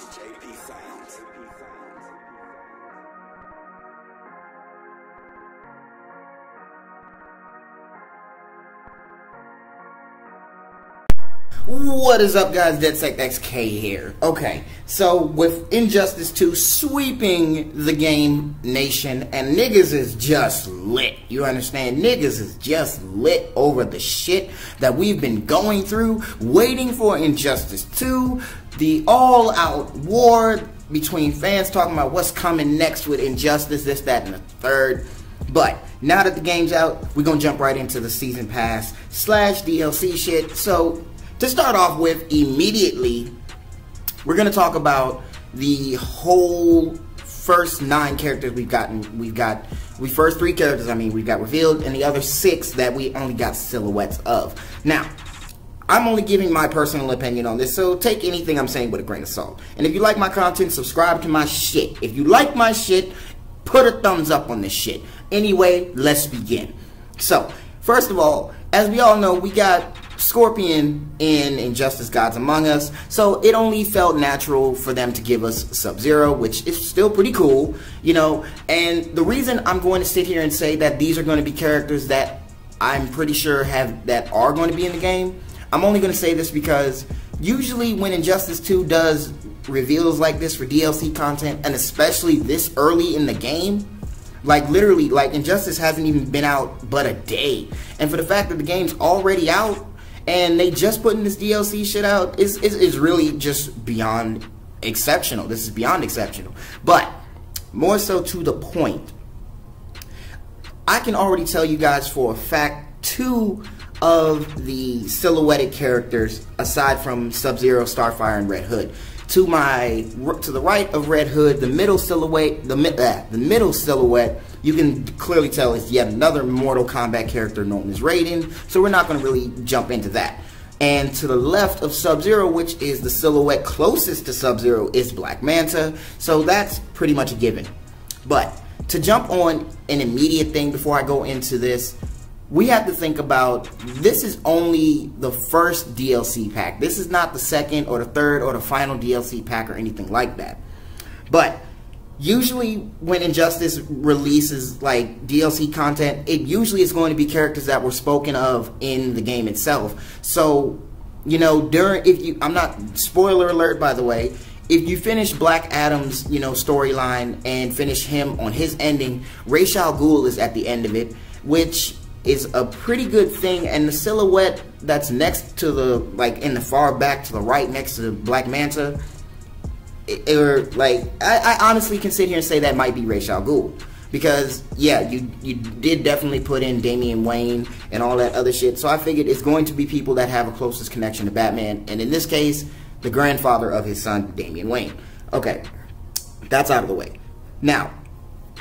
Soundz. What is up, guys? DeadSecXK here. Okay, so with InJustice 2 sweeping the game nation, and niggas is just lit. You understand? Niggas is just lit over the shit that we've been going through, waiting for InJustice 2, the all-out war between fans talking about what's coming next with InJustice, this, that, and the third. But now that the game's out, we're gonna jump right into the season pass / DLC shit. So to start off with, immediately, we're going to talk about the whole first 9 characters we've gotten. First 3 characters, we've got revealed, and the other 6 that we only got silhouettes of. Now, I'm only giving my personal opinion on this, so take anything I'm saying with a grain of salt. And if you like my content, subscribe to my shit. If you like my shit, put a thumbs up on this shit. Anyway, let's begin. So, first of all, as we all know, we got Scorpion in InJustice Gods Among Us, so it only felt natural for them to give us Sub-Zero, which is still pretty cool, you know. And the reason I'm going to sit here and say that these are going to be characters that I'm pretty sure that are going to be in the game, I'm only going to say this because usually when InJustice 2 does reveals like this for DLC content, and especially this early in the game, like literally, like InJustice hasn't even been out but a day, and for the fact that the game's already out and they just putting this DLC shit out is really just beyond exceptional. This is beyond exceptional. But more so to the point, I can already tell you guys for a fact 2 of the silhouetted characters, aside from Sub-Zero, Starfire, and Red Hood. To the right of Red Hood, the middle silhouette, you can clearly tell is yet another Mortal Kombat character known as Raiden, so we're not going to really jump into that. And to the left of Sub-Zero, which is the silhouette closest to Sub-Zero, is Black Manta, so that's pretty much a given. But to jump on an immediate thing before I go into this, we have to think about, this is only the first DLC pack. This is not the second or the third or the final DLC pack or anything like that. But usually when InJustice releases like DLC content, it usually is going to be characters that were spoken of in the game itself. So, you know, I'm not, spoiler alert by the way, if you finish Black Adam's, you know, storyline and finish him on his ending, Ra's al Ghul is at the end of it, which is a pretty good thing. And the silhouette that's next to the, like in the far back to the right next to the Black Manta, I honestly can sit here and say that might be Ra's al Ghul, because yeah, you did definitely put in Damian Wayne and all that other shit, so I figured it's going to be people that have a closest connection to Batman, and in this case, the grandfather of his son, Damian Wayne. Okay, that's out of the way. Now,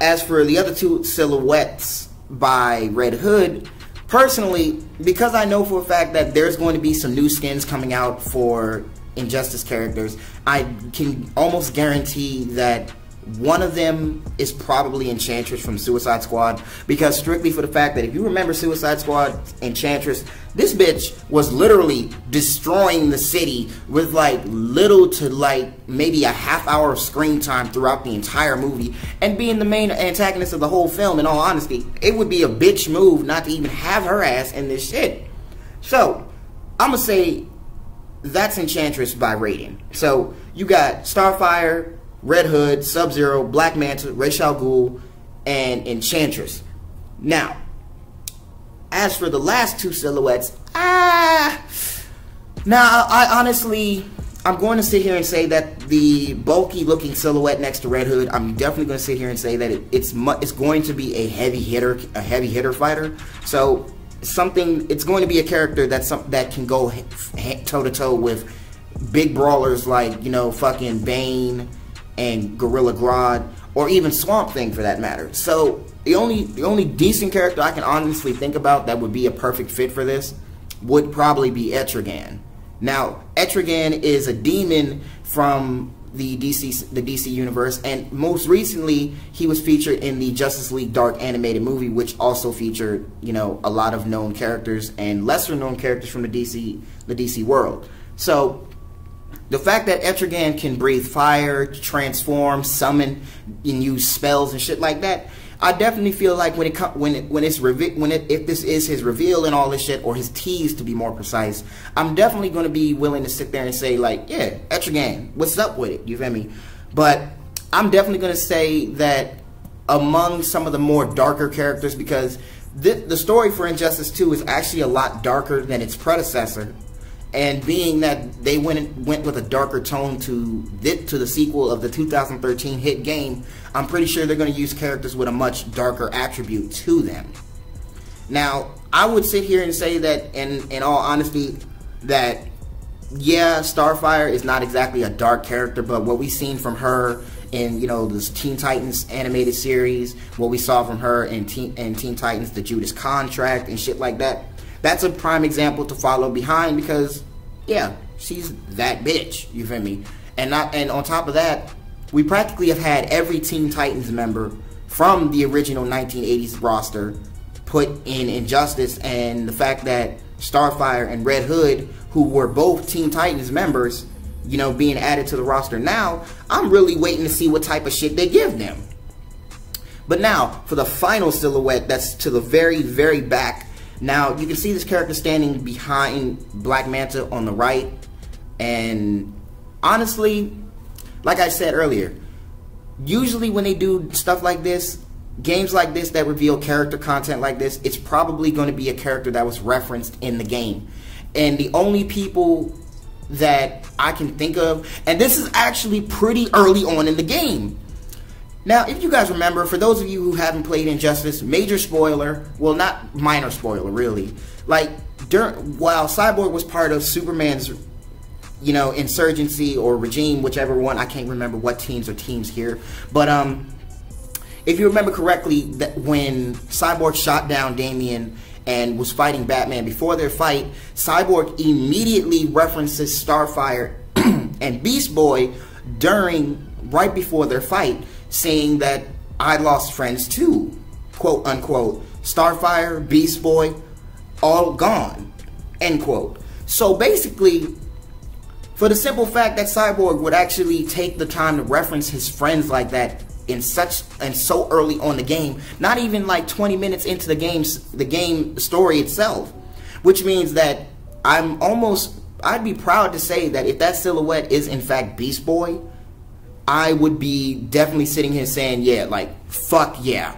as for the other 2 silhouettes by Red Hood, personally, because I know for a fact that there's going to be some new skins coming out for InJustice characters, I can almost guarantee that one of them is probably Enchantress from Suicide Squad, because strictly for the fact that if you remember Suicide Squad, Enchantress, this bitch was literally destroying the city with like little to like maybe a half-hour of screen time throughout the entire movie, and being the main antagonist of the whole film. In all honesty, it would be a bitch move not to even have her ass in this shit. So I'm gonna say that's Enchantress by Raiden. So you got Starfire, Red Hood, Sub-Zero, Black Manta, Ra's al Ghul, and Enchantress. Now, as for the last 2 silhouettes, I honestly, I'm going to sit here and say that the bulky looking silhouette next to Red Hood, I'm definitely going to sit here and say that it's going to be a heavy hitter fighter. So it's going to be a character that can go toe to toe with big brawlers like, you know, fucking Bane and Gorilla Grodd, or even Swamp Thing for that matter. So the only decent character I can honestly think about that would be a perfect fit for this would probably be Etrigan. Now, Etrigan is a demon from the DC universe, and most recently he was featured in the Justice League Dark animated movie, which also featured, you know, a lot of known characters and lesser known characters from the DC world. So The fact that Etrigan can breathe fire, transform, summon, and use spells and shit like that, I definitely feel like if this is his reveal and all this shit, or his tease to be more precise, I'm definitely going to be willing to sit there and say like, yeah, Etrigan, what's up with it? You feel me? But I'm definitely going to say that among some of the more darker characters, because the story for InJustice 2 is actually a lot darker than its predecessor. And being that they went with a darker tone to the sequel of the 2013 hit game, I'm pretty sure they're going to use characters with a much darker attribute to them. Now, I would sit here and say that, in all honesty, that yeah, Starfire is not exactly a dark character, but what we've seen from her in, you know, this Teen Titans animated series, what we saw from her in Teen Titans, the Judas Contract and shit like that, that's a prime example to follow behind, because yeah, she's that bitch, you feel me? And on top of that, we practically have had every Teen Titans member from the original 1980s roster put in InJustice, and the fact that Starfire and Red Hood, who were both Teen Titans members, you know, being added to the roster now, I'm really waiting to see what type of shit they give them. But now, for the final silhouette, that's to the very, very back. Now, you can see this character standing behind Black Manta on the right, and honestly, like I said earlier, usually when they do stuff like this, games like this that reveal character content like this, it's probably going to be a character that was referenced in the game. And the only people that I can think of, and this is actually pretty early on in the game. Now, if you guys remember, for those of you who haven't played InJustice, major spoiler, well, not minor spoiler, really. Like, while Cyborg was part of Superman's, you know, insurgency or regime, whichever one, I can't remember what teams are teams here, but if you remember correctly, that when Cyborg shot down Damian and was fighting Batman, before their fight, Cyborg immediately references Starfire and Beast Boy right before their fight, saying that I lost friends too, quote unquote. Starfire, Beast Boy, all gone, end quote. So basically, for the simple fact that Cyborg would actually take the time to reference his friends like that so early on the game, not even like 20 minutes into the game story itself, which means that I'd be proud to say that if that silhouette is in fact Beast Boy, I would be definitely sitting here saying, yeah, like, fuck yeah.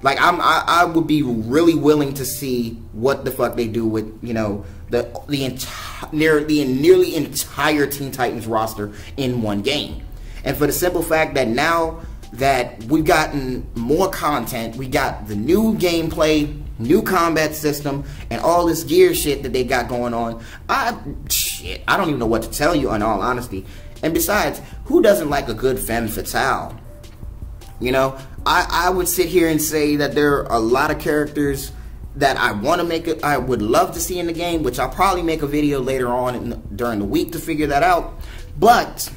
Like, I would be really willing to see what the fuck they do with, you know, the nearly entire Teen Titans roster in one game. And for the simple fact that now that we've gotten more content, we got the new gameplay, new combat system, and all this gear shit that they got going on, I don't even know what to tell you, in all honesty. And besides, who doesn't like a good femme fatale? You know, I would sit here and say that there are a lot of characters that I would love to see in the game, which I'll probably make a video later on during the week to figure that out. But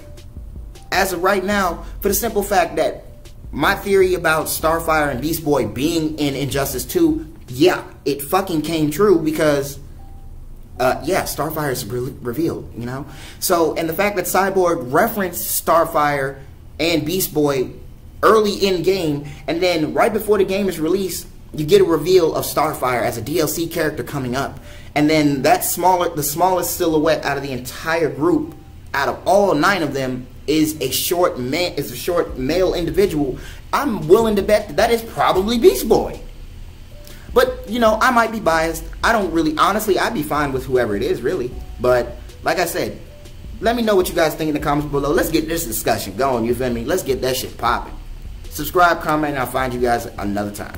as of right now, for the simple fact that my theory about Starfire and Beast Boy being in InJustice 2, yeah, it fucking came true, because yeah, Starfire is revealed, you know? So, and the fact that Cyborg referenced Starfire and Beast Boy early in game, and then right before the game is released, you get a reveal of Starfire as a DLC character coming up. And then the smallest silhouette out of the entire group, out of all 9 of them, is a short male individual. I'm willing to bet that is probably Beast Boy. But, you know, I might be biased. I don't really, honestly, I'd be fine with whoever it is, really. But, like I said, let me know what you guys think in the comments below. Let's get this discussion going, you feel me? Let's get that shit popping. Subscribe, comment, and I'll find you guys another time.